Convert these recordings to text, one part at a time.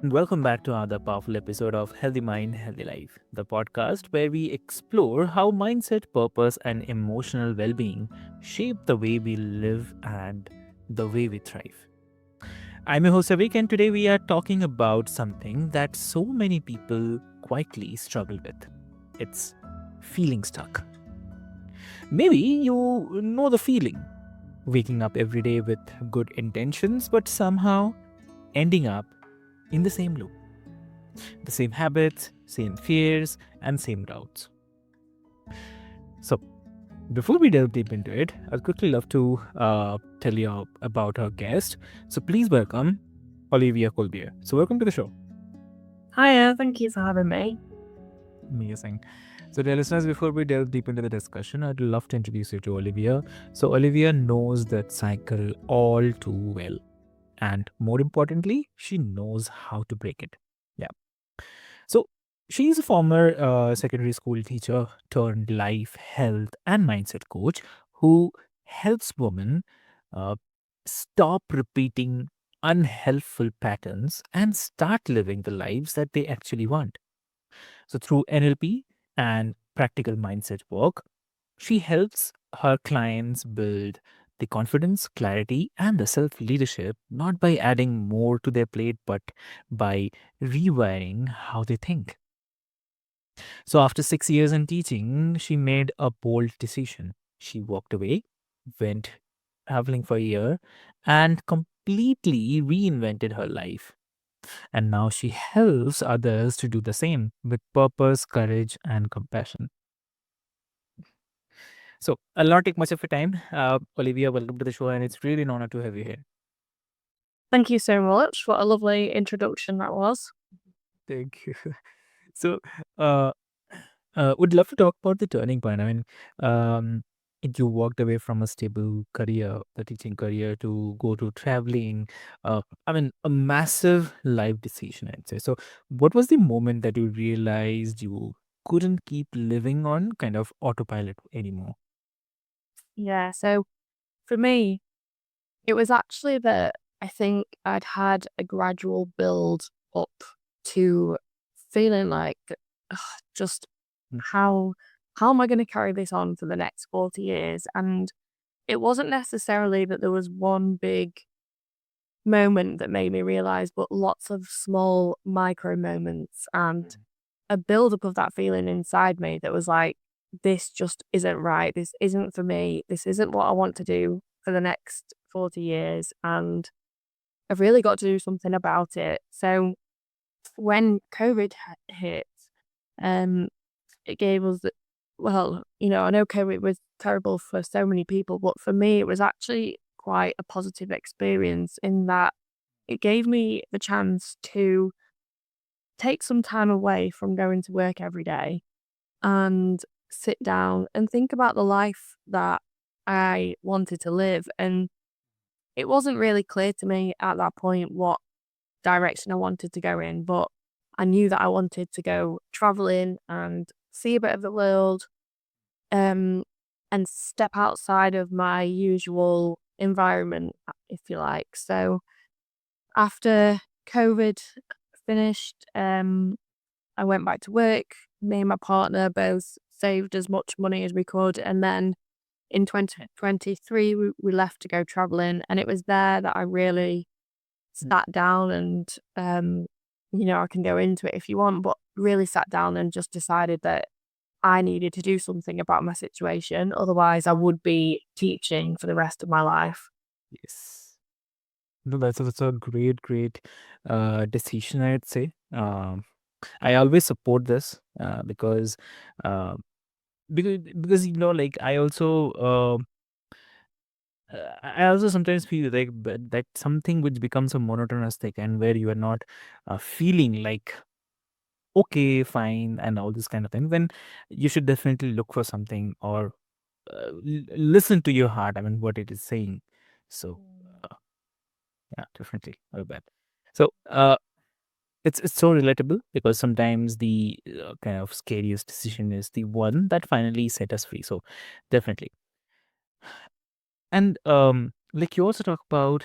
Welcome back to another powerful episode of Healthy Mind, Healthy Life, the podcast where we explore how mindset, purpose, and emotional well being shape the way we live and the way we thrive. I'm your host Avik, and today we are talking about something that so many people quietly struggle with. It's feeling stuck. Maybe you know the feeling, waking up every day with good intentions, but somehow ending up in the same loop. The same habits, same fears, and same routes. So, before we delve deep into it, I'd quickly love to tell you about our guest. So, please welcome Olivia Colbear. So, welcome to the show. Hiya, thank you for having me. Amazing. So, dear listeners, before we delve deep into the discussion, I'd love to introduce you to Olivia. So, Olivia knows that cycle all too well. And more importantly, she knows how to break it. Yeah. So she's a former secondary school teacher turned life, health, and mindset coach who helps women uh, stop repeating unhelpful patterns and start living the lives that they actually want. So through NLP and practical mindset work, she helps her clients build the confidence, clarity, and the self leadership not by adding more to their plate, but by rewiring how they think. So, after 6 years in teaching, she made a bold decision. She walked away, went traveling for a year, and completely reinvented her life. And now she helps others to do the same with purpose, courage, and compassion. So, I'll not take much of your time. Olivia, welcome to the show, and it's really an honor to have you here. Thank you so much. What a lovely introduction that was. Thank you. So, uh, would love to talk about the turning point. I mean, um, you walked away from a stable career, the teaching career, to go to traveling. I mean, a massive life decision, I'd say. So, what was the moment that you realized you couldn't keep living on kind of autopilot anymore? Yeah, so for me, it was actually that I think I'd had a gradual build up to feeling like, ugh, just how how am I going to carry this on for the next 40 years? And it wasn't necessarily that there was one big moment that made me realize, but lots of small micro moments and a buildup of that feeling inside me that was like, this just isn't right. This isn't for me. This isn't what I want to do for the next 40 years. And I've really got to do something about it. So when COVID hit, um, it gave us, well, I know COVID was terrible for so many people, but for me, it was actually quite a positive experience in that it gave me the chance to take some time away from going to work every day and sit down and think about the life that I wanted to live. And it wasn't really clear to me at that point what direction I wanted to go in, but I knew that I wanted to go traveling and see a bit of the world, um, and step outside of my usual environment, if you like. So after COVID finished, I went back to work. Me and my partner both saved as much money as we could. And then in 2023, we left to go traveling. And it was there that I really sat down and, I can go into it if you want, but really sat down and just decided that I needed to do something about my situation. Otherwise, I would be teaching for the rest of my life. Yes. No, that's a great decision, I'd say. I always support this uh, because like I also sometimes feel like that something which becomes a monotonous thing and where you are not feeling like okay, fine, and all this kind of thing, then you should definitely look for something or listen to your heart. I mean, what it is saying. So uh, yeah, definitely not bad. So it's so relatable because sometimes the kind of scariest decision is the one that finally set us free. So definitely. And like you also talk about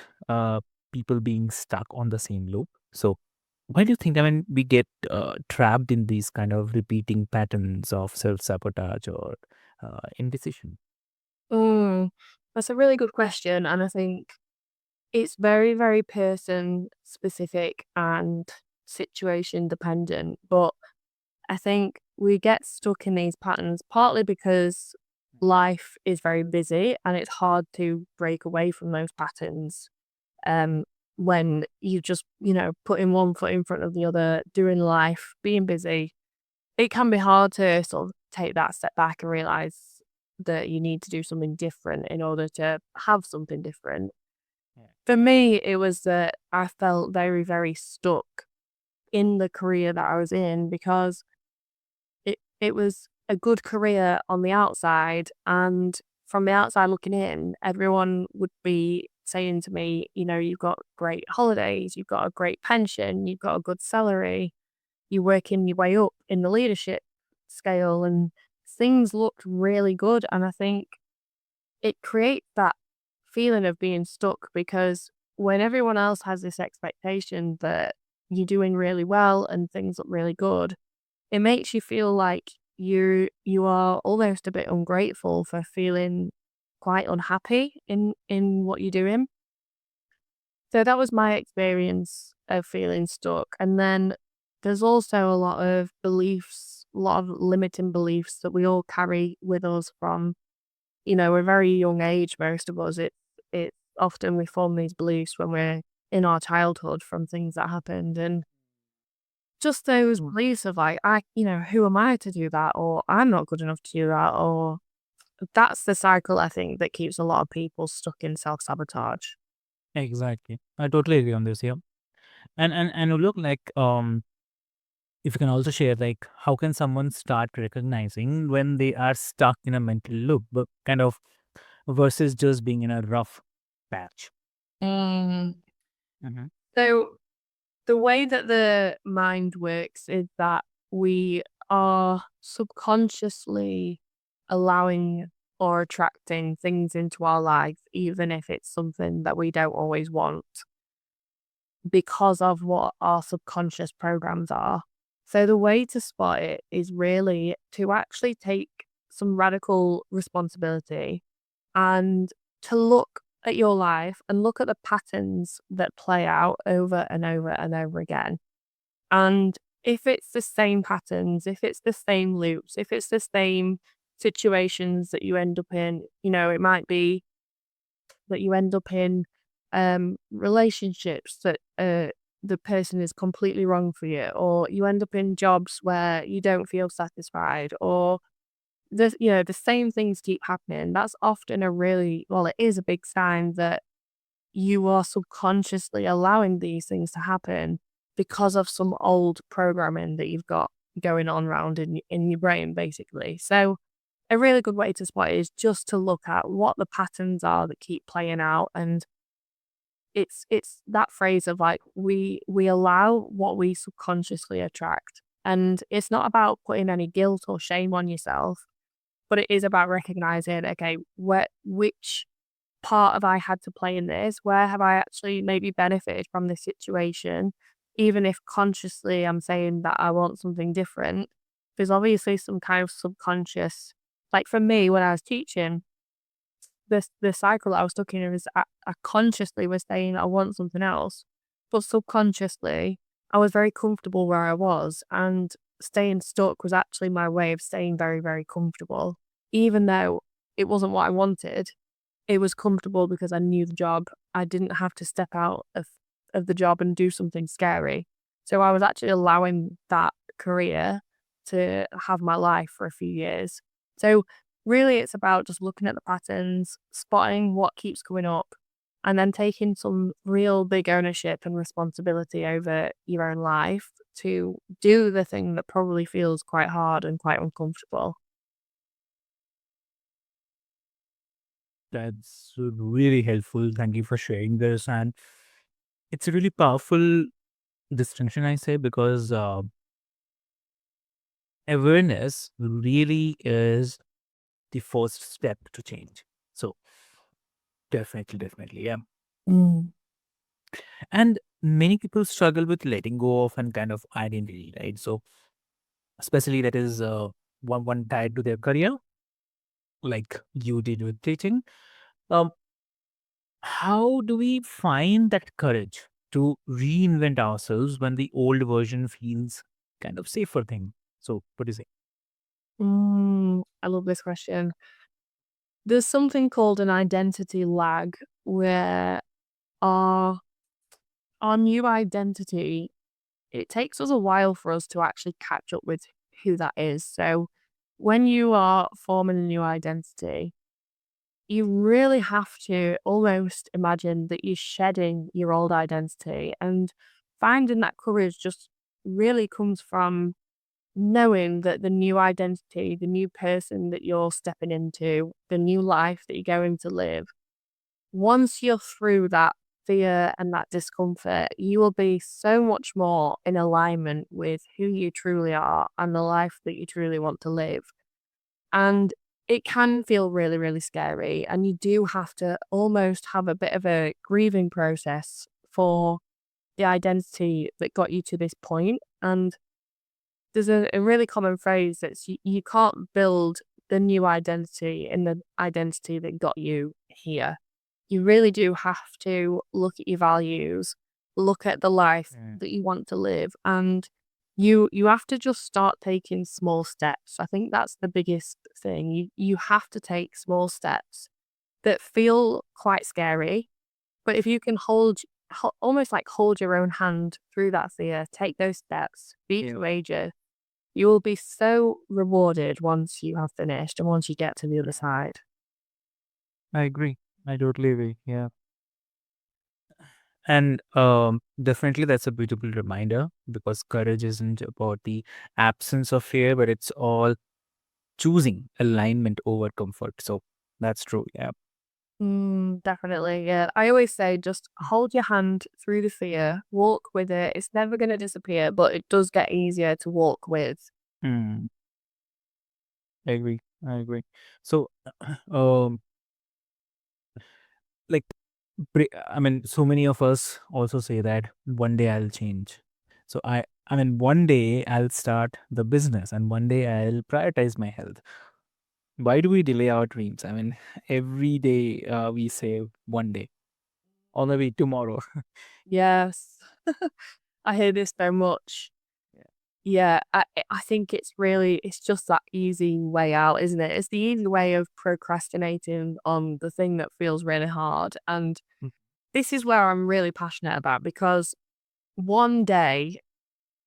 people being stuck on the same loop. So why do you think, I mean, we get trapped in these kind of repeating patterns of self-sabotage or indecision? Mm, that's a really good question, and I think it's very, very person specific and situation dependent. But I think we get stuck in these patterns partly because life is very busy and it's hard to break away from those patterns. Um, when you just, putting one foot in front of the other, doing life, being busy, it can be hard to sort of take that step back and realize that you need to do something different in order to have something different. Yeah. For me, it was that I felt very, very stuck in the career that I was in because it was a good career on the outside, and from the outside looking in, everyone would be saying to me, "You've got great holidays, you've got a great pension, you've got a good salary, you're working your way up in the leadership scale," and things looked really good. And I think it creates that feeling of being stuck because when everyone else has this expectation that you're doing really well and things look really good, it makes you feel like you are almost a bit ungrateful for feeling quite unhappy in what you're doing. So that was my experience of feeling stuck. And then there's also a lot of beliefs, a lot of limiting beliefs that we all carry with us from, a very young age, most of us. It often we form these beliefs when we're in our childhood from things that happened. And just those beliefs of like, who am I to do that? Or I'm not good enough to do that. Or that's the cycle I think that keeps a lot of people stuck in self-sabotage. Exactly. I totally agree on this. Yeah. And look, like, if you can also share, like, how can someone start recognizing when they are stuck in a mental loop, but kind of versus just being in a rough patch? Mm. Hmm. So the way that the mind works is that we are subconsciously allowing or attracting things into our life, even if it's something that we don't always want, because of what our subconscious programs are. So the way to spot it is really to actually take some radical responsibility and to look at your life and look at the patterns that play out over and over and over again. And if it's the same patterns, if it's the same loops, if it's the same situations that you end up in, it might be that you end up in relationships that the person is completely wrong for you, or you end up in jobs where you don't feel satisfied, or the same things keep happening. That's often it is a big sign that you are subconsciously allowing these things to happen because of some old programming that you've got going on around in your brain, basically. So a really good way to spot it is just to look at what the patterns are that keep playing out. And it's that phrase of like we allow what we subconsciously attract. And it's not about putting any guilt or shame on yourself, but it is about recognizing, okay, which part have I had to play in this? Where have I actually maybe benefited from this situation? Even if consciously I'm saying that I want something different, there's obviously some kind of subconscious, like for me, when I was teaching, the cycle that I was stuck in is I consciously was saying I want something else, but subconsciously I was very comfortable where I was, and staying stuck was actually my way of staying very, very comfortable, even though it wasn't what I wanted. It was comfortable because I knew the job. I didn't have to step out of the job and do something scary. So I was actually allowing that career to have my life for a few years. So really it's about just looking at the patterns, spotting what keeps coming up, and then taking some real big ownership and responsibility over your own life to do the thing that probably feels quite hard and quite uncomfortable. That's really helpful. Thank you for sharing this. And it's a really powerful distinction, I say, because awareness really is the first step to change. So, definitely, definitely. Yeah. Mm. And many people struggle with letting go of an kind of identity, right? So, especially that is one tied to their career, like you did with teaching. Um, how do we find that courage to reinvent ourselves when the old version feels kind of safer thing? So, what do you say? I love this question. There's something called an identity lag where our our new identity, it takes us a while for us to actually catch up with who that is. So when you are forming a new identity, you really have to almost imagine that you're shedding your old identity, and finding that courage just really comes from knowing that the new identity, the new person that you're stepping into, the new life that you're going to live, once you're through that fear and that discomfort, you will be so much more in alignment with who you truly are and the life that you truly want to live. And it can feel really, really scary. And you do have to almost have a bit of a grieving process for the identity that got you to this point. And there's a really common phrase that's you can't build the new identity in the identity that got you here. You really do have to look at your values, look at the life Mm. that you want to live, and you have to just start taking small steps. I think that's the biggest thing. You have to take small steps that feel quite scary, but if you can almost like hold your own hand through that fear, take those steps, be Yeah, courageous, you will be so rewarded once you have finished and once you get to the other side. I agree. I totally agree. Yeah. And definitely that's a beautiful reminder because courage isn't about the absence of fear, but it's all choosing alignment over comfort. So that's true. Yeah. Definitely, yeah. I always say just hold your hand through the fear, walk with it. It's never going to disappear, but it does get easier to walk with. Hmm. I agree. I agree. So, um, like, I mean, so many of us also say that one day I'll change. So I mean, one day I'll start the business, and one day I'll prioritize my health. Why do we delay our dreams? I mean, every day we say one day, or maybe tomorrow. Yes, I hear this so much. Yeah. Yeah, I think it's just that easy way out, isn't it? It's the easy way of procrastinating on the thing that feels really hard. And Mm. this is where I'm really passionate about, because one day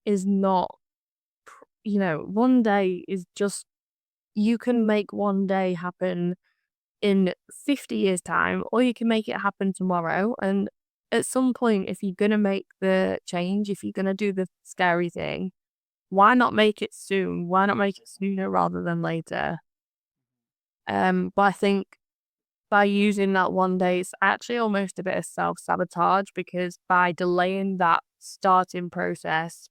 is not, one day is just, you can make one day happen in 50 years' time, or you can make it happen tomorrow. And at some point, if you're going to make the change, if you're going to do the scary thing, why not make it soon? Why not make it sooner rather than later? But I think by using that one day, it's actually almost a bit of self sabotage, because by delaying that starting process,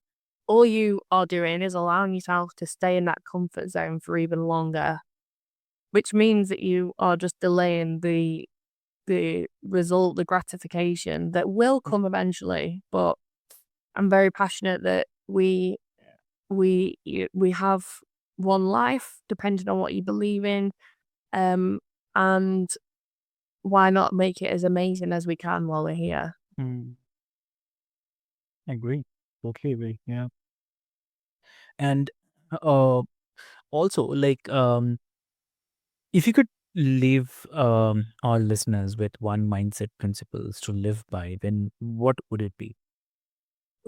all you are doing is allowing yourself to stay in that comfort zone for even longer, which means that you are just delaying the result, the gratification that will come eventually. But I'm very passionate that we have one life, depending on what you believe in, um, and why not make it as amazing as we can while we're here? Mm, agree. Totally agree. Yeah. And uh, also, like, if you could leave our listeners with one mindset principles to live by, then what would it be?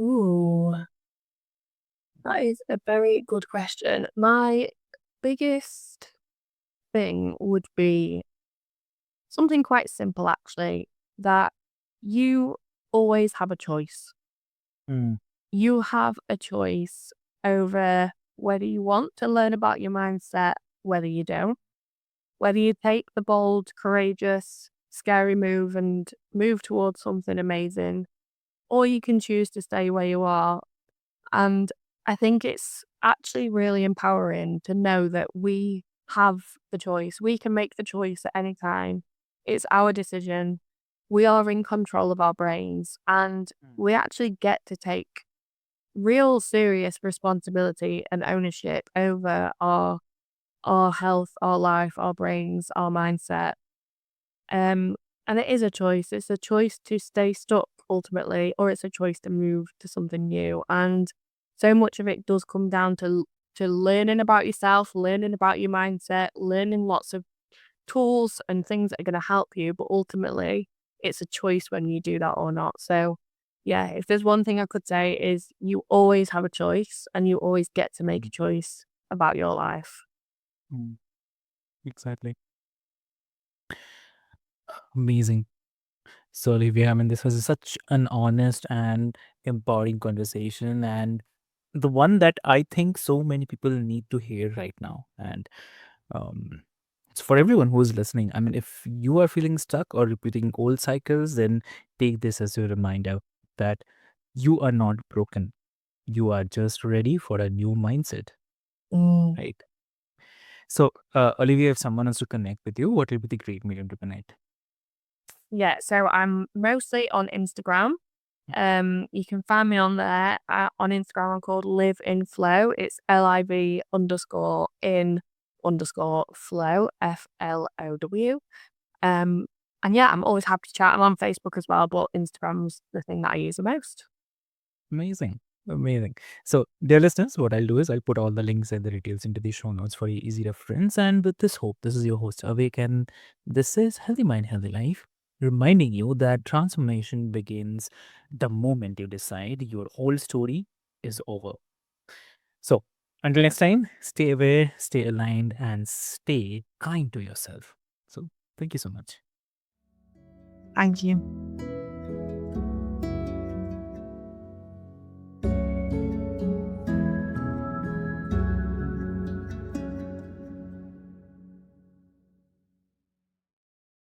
Ooh, that is a very good question. My biggest thing would be something quite simple, actually, that you always have a choice. Mm, You have a choice over whether you want to learn about your mindset, whether you don't, whether you take the bold, courageous, scary move and move towards something amazing, or you can choose to stay where you are. And I think it's actually really empowering to know that we have the choice. We can make the choice at any time. It's our decision. we are in control of our brains, and Mm. we actually get to take real serious responsibility and ownership over our health, our life, our brains, our mindset. Um, and it is a choice. It's a choice to stay stuck ultimately, or it's a choice to move to something new. And so much of it does come down to learning about yourself, learning about your mindset, learning lots of tools and things that are going to help you. But ultimately, it's a choice when you do that or not. So, yeah, if there's one thing I could say is you always have a choice and you always get to make a choice about your life. Mm. Exactly. Amazing. So, Olivia, I mean, this was such an honest and empowering conversation, and the one that I think so many people need to hear right now. And um, it's for everyone who is listening. I mean, if you are feeling stuck or repeating old cycles, then take this as a reminder that you are not broken. You are just ready for a new mindset, Mm. right? So, Olivia, if someone wants to connect with you, what will be the great medium to connect? Yeah, so I'm mostly on Instagram. You can find me on there. On Instagram, I'm called Live in Flow. It's LIV underscore in underscore flow, FLOW. Um, and yeah, I'm always happy to chat. I'm on Facebook as well, but Instagram's the thing that I use the most. Amazing. Amazing. So, dear listeners, what I'll do is I'll put all the links and the details into the show notes for your easy reference. And with this hope, this is your host, Avik, and this is Healthy Mind, Healthy Life, reminding you that transformation begins the moment you decide your whole story is over. So, until next time, stay aware, stay aligned, and stay kind to yourself. So, thank you so much. Thank you.